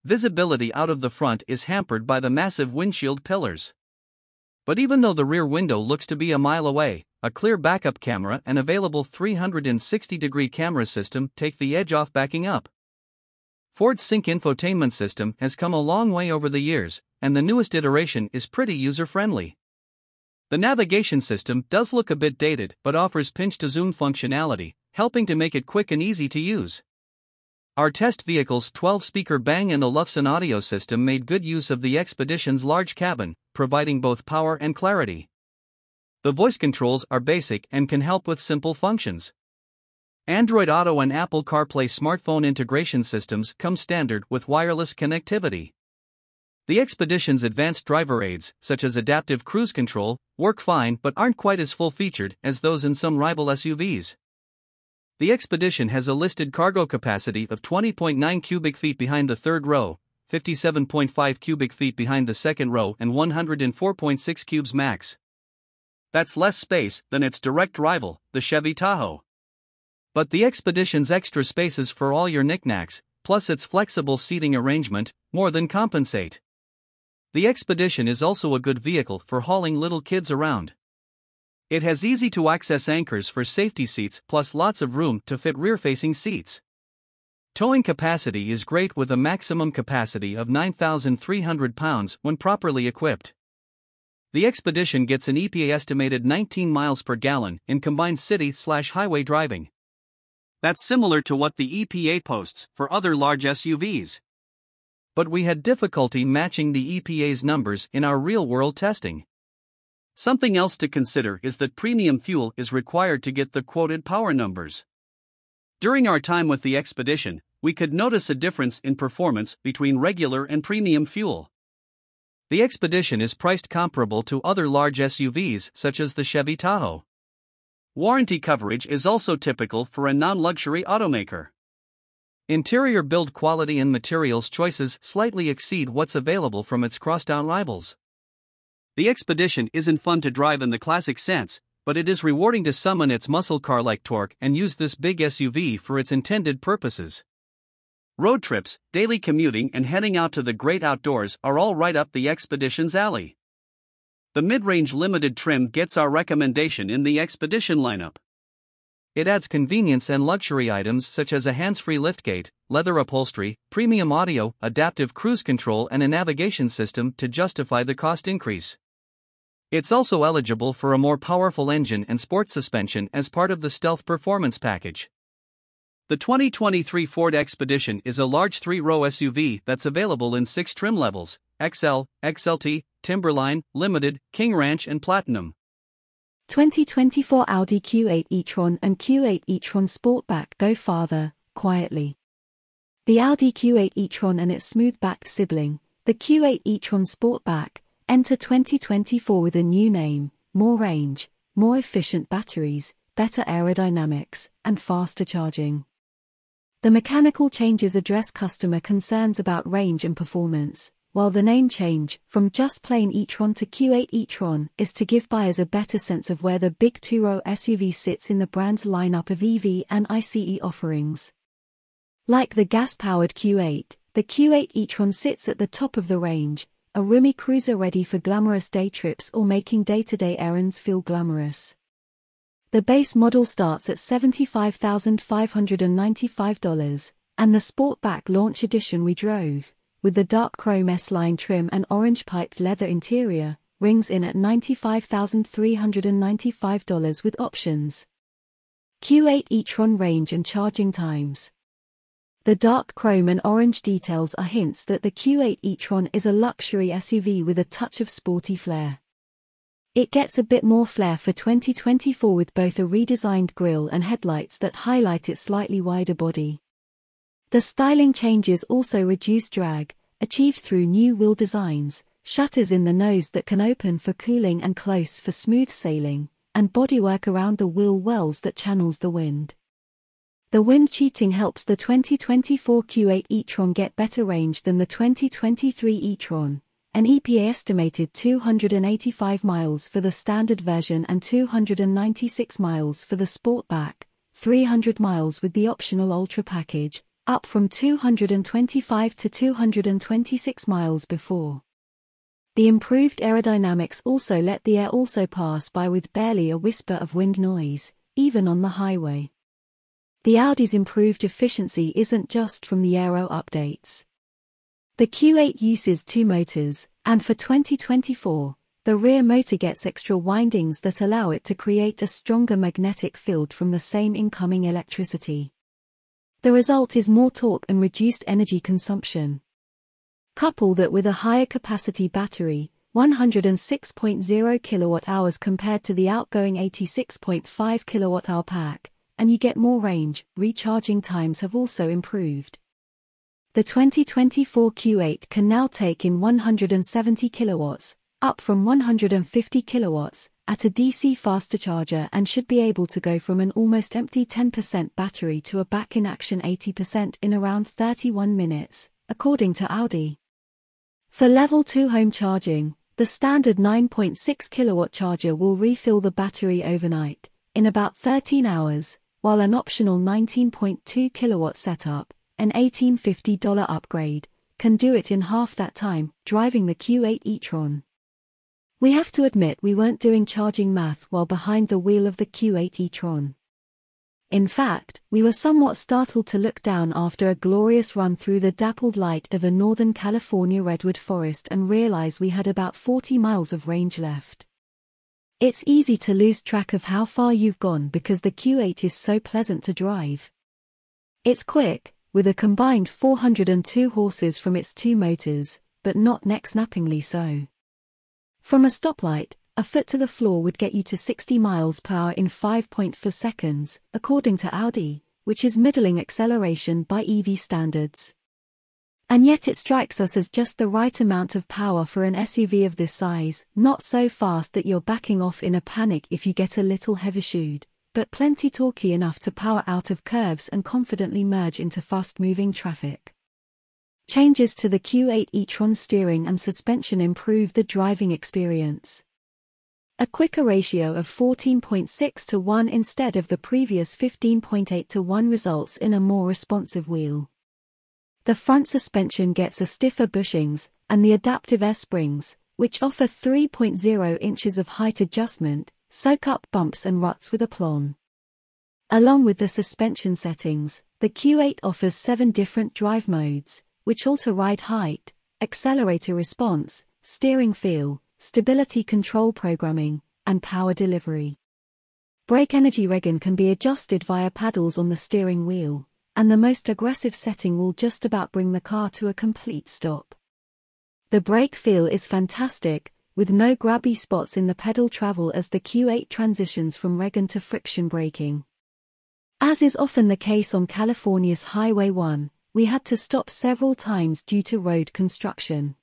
Visibility out of the front is hampered by the massive windshield pillars. But even though the rear window looks to be a mile away, a clear backup camera and available 360-degree camera system take the edge off backing up. Ford's Sync infotainment system has come a long way over the years, and the newest iteration is pretty user-friendly. The navigation system does look a bit dated but offers pinch-to-zoom functionality, helping to make it quick and easy to use. Our test vehicle's 12-speaker Bang & Olufsen audio system made good use of the Expedition's large cabin, providing both power and clarity. The voice controls are basic and can help with simple functions. Android Auto and Apple CarPlay smartphone integration systems come standard with wireless connectivity. The Expedition's advanced driver aids, such as adaptive cruise control, work fine but aren't quite as full-featured as those in some rival SUVs. The Expedition has a listed cargo capacity of 20.9 cubic feet behind the third row, 57.5 cubic feet behind the second row, and 104.6 cubes max. That's less space than its direct rival, the Chevy Tahoe. But the Expedition's extra spaces for all your knickknacks, plus its flexible seating arrangement, more than compensate. The Expedition is also a good vehicle for hauling little kids around. It has easy-to-access anchors for safety seats plus lots of room to fit rear-facing seats. Towing capacity is great with a maximum capacity of 9,300 pounds when properly equipped. The Expedition gets an EPA estimated 19 miles per gallon in combined city/highway driving. That's similar to what the EPA posts for other large SUVs. But we had difficulty matching the EPA's numbers in our real-world testing. Something else to consider is that premium fuel is required to get the quoted power numbers. During our time with the Expedition, we could notice a difference in performance between regular and premium fuel. The Expedition is priced comparable to other large SUVs such as the Chevy Tahoe. Warranty coverage is also typical for a non-luxury automaker. Interior build quality and materials choices slightly exceed what's available from its crosstown rivals. The Expedition isn't fun to drive in the classic sense, but it is rewarding to summon its muscle car-like torque and use this big SUV for its intended purposes. Road trips, daily commuting, and heading out to the great outdoors are all right up the Expedition's alley. The mid-range limited trim gets our recommendation in the Expedition lineup. It adds convenience and luxury items such as a hands-free liftgate, leather upholstery, premium audio, adaptive cruise control, and a navigation system to justify the cost increase. It's also eligible for a more powerful engine and sport suspension as part of the Stealth Performance package. The 2023 Ford Expedition is a large 3-row SUV that's available in 6 trim levels: XL, XLT, Timberline, Limited, King Ranch, and Platinum. 2024 Audi Q8 e-tron and Q8 e-tron Sportback go farther, quietly. The Audi Q8 e-tron and its smooth-backed sibling, the Q8 e-tron Sportback, enter 2024 with a new name, more range, more efficient batteries, better aerodynamics, and faster charging. The mechanical changes address customer concerns about range and performance, while the name change, from just plain e-tron to Q8 e-tron, is to give buyers a better sense of where the big 2-row SUV sits in the brand's lineup of EV and ICE offerings. Like the gas-powered Q8, the Q8 e-tron sits at the top of the range, a roomy cruiser ready for glamorous day trips or making day-to-day errands feel glamorous. The base model starts at $75,595, and the Sportback Launch Edition we drove, with the dark chrome S-line trim and orange-piped leather interior, rings in at $95,395 with options. Q8 e-tron range and charging times. The dark chrome and orange details are hints that the Q8 e-tron is a luxury SUV with a touch of sporty flair. It gets a bit more flair for 2024 with both a redesigned grille and headlights that highlight its slightly wider body. The styling changes also reduce drag, achieved through new wheel designs, shutters in the nose that can open for cooling and close for smooth sailing, and bodywork around the wheel wells that channels the wind. The wind cheating helps the 2024 Q8 e-tron get better range than the 2023 e-tron. An EPA estimated 285 miles for the standard version and 296 miles for the Sportback, 300 miles with the optional Ultra package, up from 225 to 226 miles before. The improved aerodynamics also let the air also pass by with barely a whisper of wind noise, even on the highway. The Audi's improved efficiency isn't just from the aero updates. The Q8 uses two motors, and for 2024, the rear motor gets extra windings that allow it to create a stronger magnetic field from the same incoming electricity. The result is more torque and reduced energy consumption. Couple that with a higher capacity battery, 106.0 kWh compared to the outgoing 86.5 kWh pack, and you get more range. Recharging times have also improved. The 2024 Q8 can now take in 170 kilowatts, up from 150 kilowatts, at a DC faster charger and should be able to go from an almost empty 10% battery to a back-in-action 80% in around 31 minutes, according to Audi. For Level 2 home charging, the standard 9.6 kilowatt charger will refill the battery overnight, in about 13 hours, while an optional 19.2 kilowatt setup, an $1,850 upgrade, can do it in half that time, driving the Q8 e-tron. We have to admit we weren't doing charging math while behind the wheel of the Q8 e-tron. In fact, we were somewhat startled to look down after a glorious run through the dappled light of a Northern California redwood forest and realize we had about 40 miles of range left. It's easy to lose track of how far you've gone because the Q8 is so pleasant to drive. It's quick, with a combined 402 horses from its two motors, but not neck-snappingly so. From a stoplight, a foot to the floor would get you to 60 miles per hour in 5.4 seconds, according to Audi, which is middling acceleration by EV standards. And yet it strikes us as just the right amount of power for an SUV of this size, not so fast that you're backing off in a panic if you get a little heavy-shoed, but plenty torquey enough to power out of curves and confidently merge into fast-moving traffic. Changes to the Q8 e-tron steering and suspension improve the driving experience. A quicker ratio of 14.6 to 1 instead of the previous 15.8 to 1 results in a more responsive wheel. The front suspension gets a stiffer bushings, and the adaptive air springs, which offer 3.0 inches of height adjustment, soak up bumps and ruts with aplomb. Along with the suspension settings, the Q8 offers 7 different drive modes, which alter ride height, accelerator response, steering feel, stability control programming, and power delivery. Brake energy regen can be adjusted via paddles on the steering wheel, and the most aggressive setting will just about bring the car to a complete stop. The brake feel is fantastic, with no grabby spots in the pedal travel as the Q8 transitions from regen to friction braking. As is often the case on California's Highway 1, we had to stop several times due to road construction.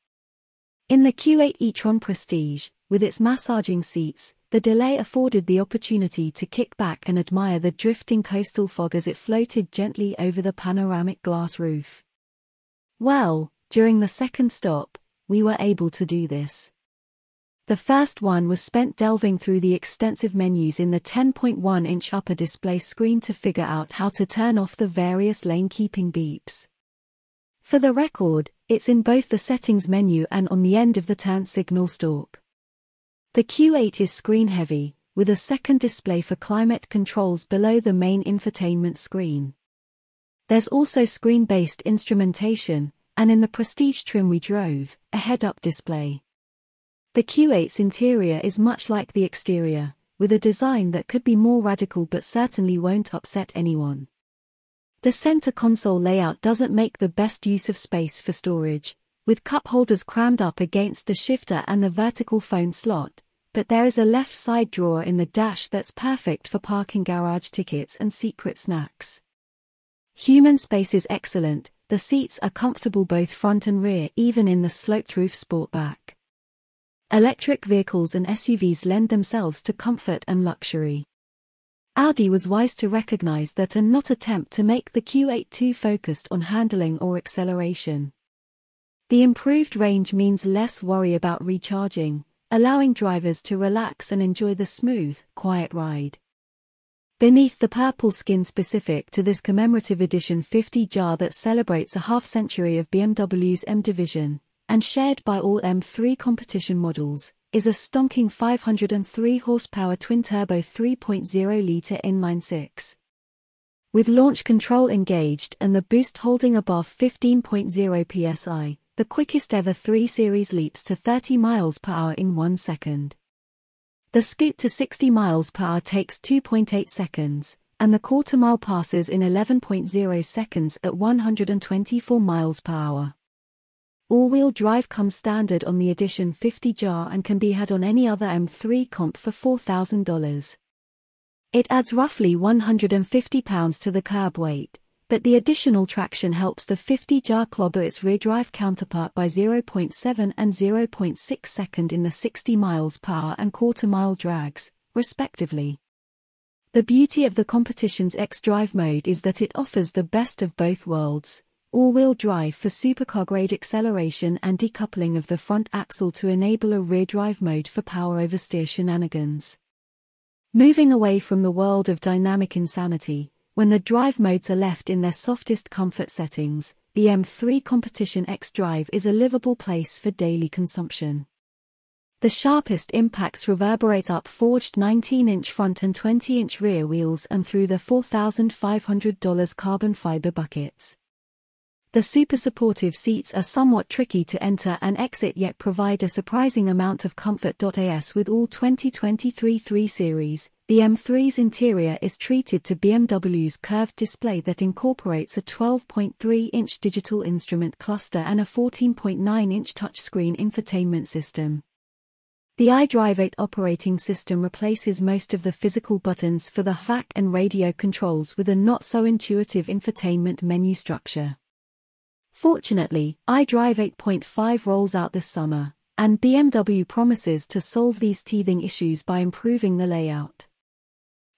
In the Q8 e-tron Prestige, with its massaging seats, the delay afforded the opportunity to kick back and admire the drifting coastal fog as it floated gently over the panoramic glass roof. Well, during the second stop, we were able to do this. The first one was spent delving through the extensive menus in the 10.1-inch upper display screen to figure out how to turn off the various lane-keeping beeps. For the record, it's in both the settings menu and on the end of the turn signal stalk. The Q8 is screen-heavy, with a second display for climate controls below the main infotainment screen. There's also screen-based instrumentation, and in the Prestige trim we drove, a head-up display. The Q8's interior is much like the exterior, with a design that could be more radical but certainly won't upset anyone. The center console layout doesn't make the best use of space for storage, with cup holders crammed up against the shifter and the vertical phone slot, but there is a left side drawer in the dash that's perfect for parking garage tickets and secret snacks. Human space is excellent, the seats are comfortable both front and rear even in the sloped roof Sportback. Electric vehicles and SUVs lend themselves to comfort and luxury. Audi was wise to recognize that and not attempt to make the Q8 too focused on handling or acceleration. The improved range means less worry about recharging, allowing drivers to relax and enjoy the smooth, quiet ride. Beneath the purple skin specific to this commemorative edition 50 jar that celebrates a half-century of BMW's M division, and shared by all M3 competition models, is a stonking 503 horsepower twin-turbo 3.0-litre inline-six. With launch control engaged and the boost holding above 15.0 psi, the quickest ever 3 Series leaps to 30 miles per hour in 1 second. The scoot to 60 miles per hour takes 2.8 seconds, and the quarter-mile passes in 11.0 seconds at 124 miles per hour. All-wheel drive comes standard on the Edition 50 jar and can be had on any other M3 comp for $4,000. It adds roughly 150 pounds to the curb weight, but the additional traction helps the 50 jar clobber its rear drive counterpart by 0.7 and 0.6 second in the 60 miles per hour and quarter-mile drags, respectively. The beauty of the competition's X-Drive mode is that it offers the best of both worlds: all-wheel drive for supercar-grade acceleration and decoupling of the front axle to enable a rear-drive mode for power oversteer shenanigans. Moving away from the world of dynamic insanity, when the drive modes are left in their softest comfort settings, the M3 Competition X-Drive is a livable place for daily consumption. The sharpest impacts reverberate up forged 19-inch front and 20-inch rear wheels and through the $4,500 carbon fiber buckets. The super supportive seats are somewhat tricky to enter and exit yet provide a surprising amount of comfort. As with all 2023 3 Series, the M3's interior is treated to BMW's curved display that incorporates a 12.3-inch digital instrument cluster and a 14.9-inch touchscreen infotainment system. The iDrive 8 operating system replaces most of the physical buttons for the HVAC and radio controls with a not-so-intuitive infotainment menu structure. Fortunately, iDrive 8.5 rolls out this summer, and BMW promises to solve these teething issues by improving the layout.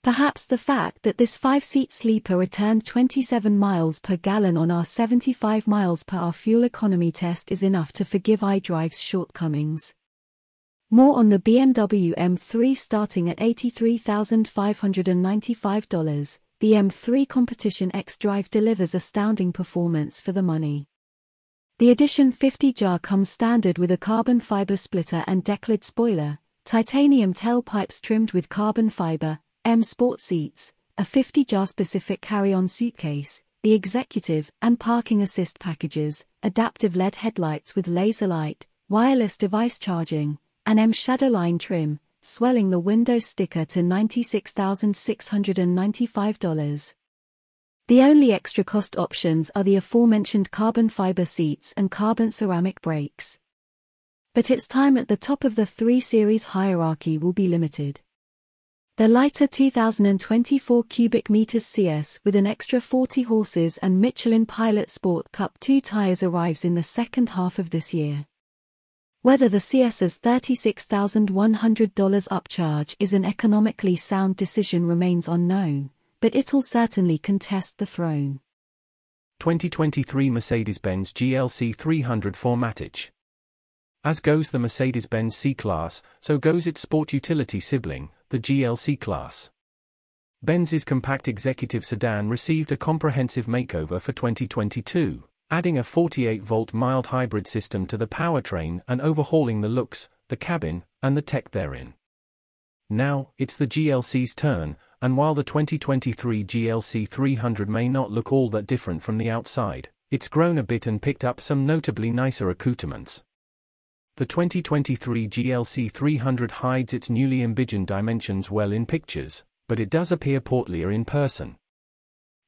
Perhaps the fact that this 5-seat sleeper returned 27 miles per gallon on our 75 miles per hour fuel economy test is enough to forgive iDrive's shortcomings. More on the BMW M3 starting at $83,595. The M3 Competition X-Drive delivers astounding performance for the money. The Edition 50 jar comes standard with a carbon fiber splitter and decklid spoiler, titanium tailpipes trimmed with carbon fiber, M Sport seats, a 50 jar specific carry-on suitcase, the executive and parking assist packages, adaptive LED headlights with laser light, wireless device charging, and M Shadowline trim, swelling the Windows sticker to $96,695. The only extra cost options are the aforementioned carbon fiber seats and carbon ceramic brakes. But its time at the top of the 3 Series hierarchy will be limited. The lighter 2024 cubic meters CS with an extra 40 horses and Michelin Pilot Sport Cup 2 tires arrives in the second half of this year. Whether the CS's $36,100 upcharge is an economically sound decision remains unknown, but it'll certainly contest the throne. 2023 Mercedes-Benz GLC 300 Formatage. As goes the Mercedes-Benz C-Class, so goes its sport utility sibling, the GLC Class. Benz's compact executive sedan received a comprehensive makeover for 2022. Adding a 48-volt mild hybrid system to the powertrain and overhauling the looks, the cabin, and the tech therein. Now, it's the GLC's turn, and while the 2023 GLC 300 may not look all that different from the outside, it's grown a bit and picked up some notably nicer accoutrements. The 2023 GLC 300 hides its newly envisioned dimensions well in pictures, but it does appear portlier in person.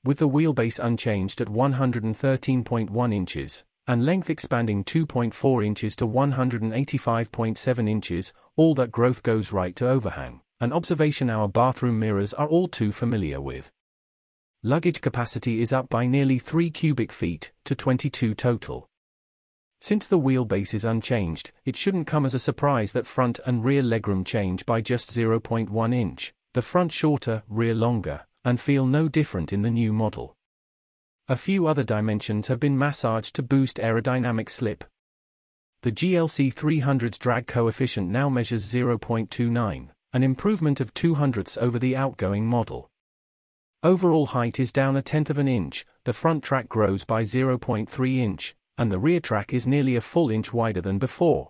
With the wheelbase unchanged at 113.1 inches, and length expanding 2.4 inches to 185.7 inches, all that growth goes right to overhang, an observation our bathroom mirrors are all too familiar with. Luggage capacity is up by nearly 3 cubic feet, to 22 total. Since the wheelbase is unchanged, it shouldn't come as a surprise that front and rear legroom change by just 0.1 inch, the front shorter, rear longer, and feel no different in the new model. A few other dimensions have been massaged to boost aerodynamic slip. The GLC 300's drag coefficient now measures 0.29, an improvement of 0.02 over the outgoing model. Overall height is down 1/10 of an inch, the front track grows by 0.3 inch, and the rear track is nearly a full inch wider than before.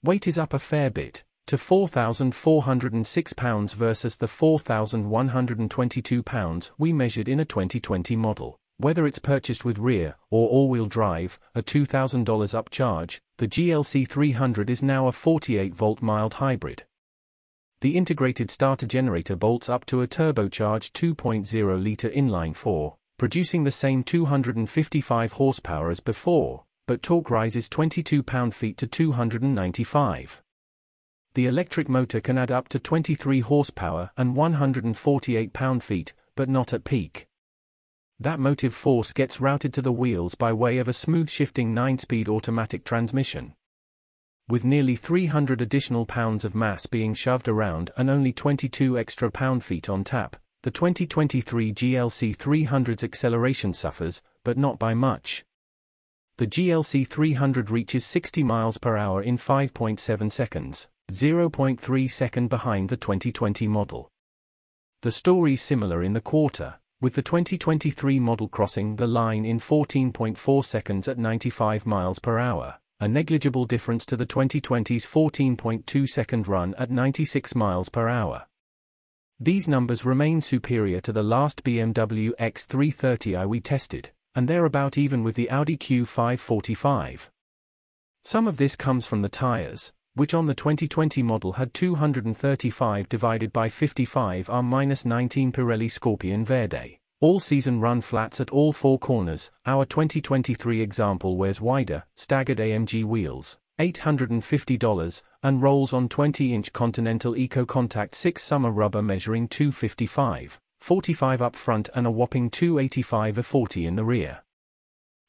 Weight is up a fair bit, to 4,406 pounds versus the 4,122 pounds we measured in a 2020 model. Whether it's purchased with rear or all-wheel drive, a $2,000 upcharge, the GLC 300 is now a 48-volt mild hybrid. The integrated starter-generator bolts up to a turbocharged 2.0-litre inline-4, producing the same 255 horsepower as before, but torque rises 22 pound-feet to 295. The electric motor can add up to 23 horsepower and 148 pound-feet, but not at peak. That motive force gets routed to the wheels by way of a smooth-shifting 9-speed automatic transmission. With nearly 300 additional pounds of mass being shoved around and only 22 extra pound-feet on tap, the 2023 GLC 300's acceleration suffers, but not by much. The GLC 300 reaches 60 miles per hour in 5.7 seconds, 0.3 seconds behind the 2020 model. The story's similar in the quarter, with the 2023 model crossing the line in 14.4 seconds at 95 miles per hour, a negligible difference to the 2020's 14.2-second run at 96 miles per hour. These numbers remain superior to the last BMW X330i we tested, and they're about even with the Audi Q5 Some of this comes from the tires, which on the 2020 model had 235 divided by 55 R-19 Pirelli Scorpion Verde. All-season run flats at all four corners. Our 2023 example wears wider, staggered AMG wheels, $850, and rolls on 20-inch Continental Eco Contact 6 summer rubber measuring 255, 45 up front and a whopping 285 or 40 in the rear.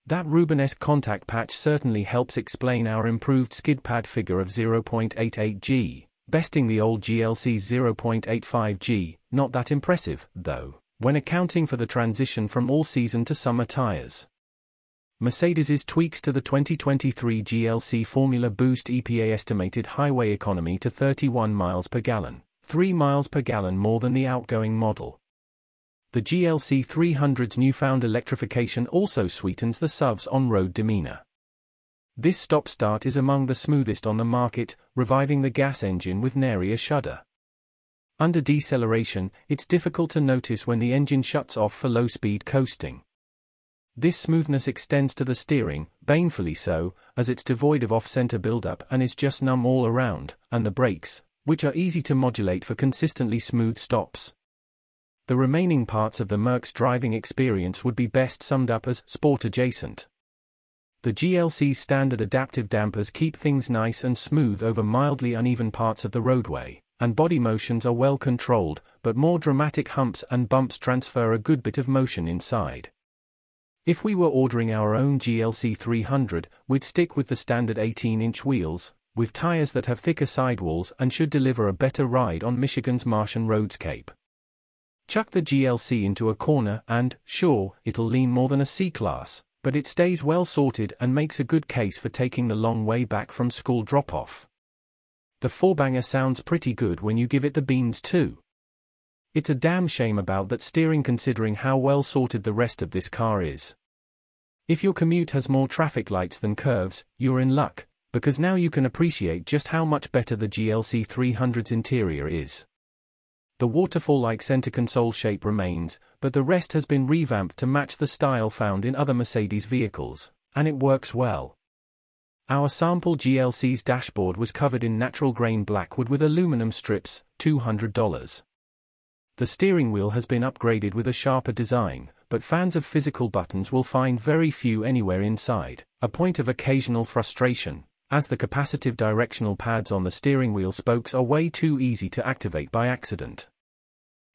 That Rubenesque contact patch certainly helps explain our improved skid pad figure of 0.88 G, besting the old GLC's 0.85 G, not that impressive, though, when accounting for the transition from all-season to summer tires. Mercedes's tweaks to the 2023 GLC Formula Boost EPA estimated highway economy to 31 miles per gallon, 3 miles per gallon more than the outgoing model. The GLC 300's newfound electrification also sweetens the SUV's on-road demeanor. This stop-start is among the smoothest on the market, reviving the gas engine with nary a shudder. Under deceleration, it's difficult to notice when the engine shuts off for low-speed coasting. This smoothness extends to the steering, banefully so, as it's devoid of off-center buildup and is just numb all around, and the brakes, which are easy to modulate for consistently smooth stops. The remaining parts of the Merc's driving experience would be best summed up as sport-adjacent. The GLC's standard adaptive dampers keep things nice and smooth over mildly uneven parts of the roadway, and body motions are well controlled, but more dramatic humps and bumps transfer a good bit of motion inside. If we were ordering our own GLC 300, we'd stick with the standard 18-inch wheels, with tires that have thicker sidewalls and should deliver a better ride on Michigan's Martian roadscape. Chuck the GLC into a corner and, sure, it'll lean more than a C-Class, but it stays well sorted and makes a good case for taking the long way back from school drop-off. The four-banger sounds pretty good when you give it the beans too. It's a damn shame about that steering considering how well sorted the rest of this car is. If your commute has more traffic lights than curves, you're in luck, because now you can appreciate just how much better the GLC 300's interior is. The waterfall-like center console shape remains, but the rest has been revamped to match the style found in other Mercedes vehicles, and it works well. Our sample GLC's dashboard was covered in natural grain blackwood with aluminum strips, $200. The steering wheel has been upgraded with a sharper design, but fans of physical buttons will find very few anywhere inside, a point of occasional frustration, as the capacitive directional pads on the steering wheel spokes are way too easy to activate by accident.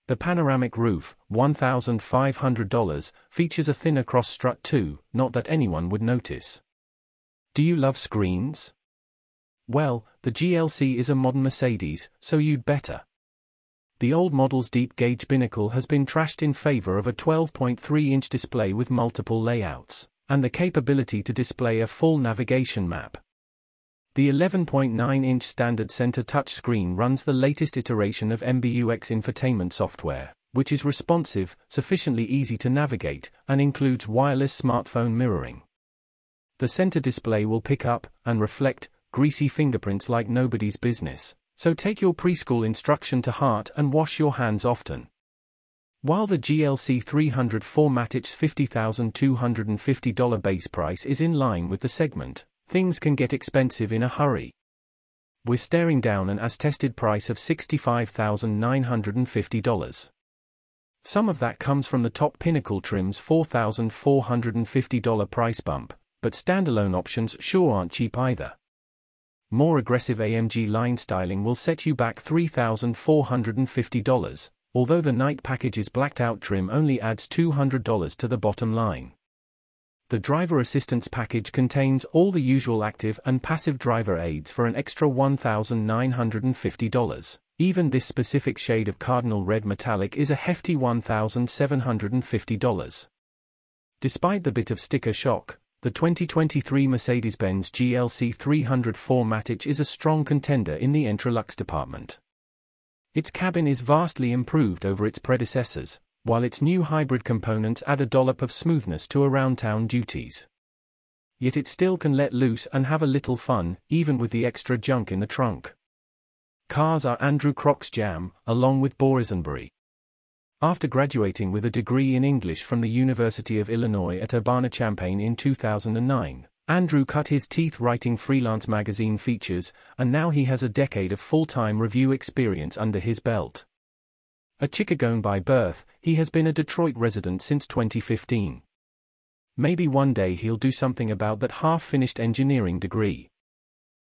The panoramic roof, $1,500, features a thinner cross strut too, not that anyone would notice. Do you love screens? Well, the GLC is a modern Mercedes, so you'd better. The old model's deep-gauge binnacle has been trashed in favor of a 12.3-inch display with multiple layouts, and the capability to display a full navigation map. The 11.9-inch standard center touchscreen runs the latest iteration of MBUX infotainment software, which is responsive, sufficiently easy to navigate, and includes wireless smartphone mirroring. The center display will pick up and reflect greasy fingerprints like nobody's business, so take your preschool instruction to heart and wash your hands often. While the GLC 300 4MATIC's $50,250 base price is in line with the segment, things can get expensive in a hurry. We're staring down an as-tested price of $65,950. Some of that comes from the top Pinnacle trim's $4,450 price bump, but standalone options sure aren't cheap either. More aggressive AMG line styling will set you back $3,450, although the night package's blacked-out trim only adds $200 to the bottom line. The driver assistance package contains all the usual active and passive driver aids for an extra $1,950. Even this specific shade of cardinal red metallic is a hefty $1,750. Despite the bit of sticker shock, the 2023 Mercedes-Benz GLC 300 4MATIC is a strong contender in the Entralux department. Its cabin is vastly improved over its predecessors, while its new hybrid components add a dollop of smoothness to around-town duties. Yet it still can let loose and have a little fun, even with the extra junk in the trunk. Cars are Andrew Croc's jam, along with Boresenbury. After graduating with a degree in English from the University of Illinois at Urbana-Champaign in 2009, Andrew cut his teeth writing freelance magazine features, and now he has a decade of full-time review experience under his belt. A Chicagoan by birth, he has been a Detroit resident since 2015. Maybe one day he'll do something about that half-finished engineering degree.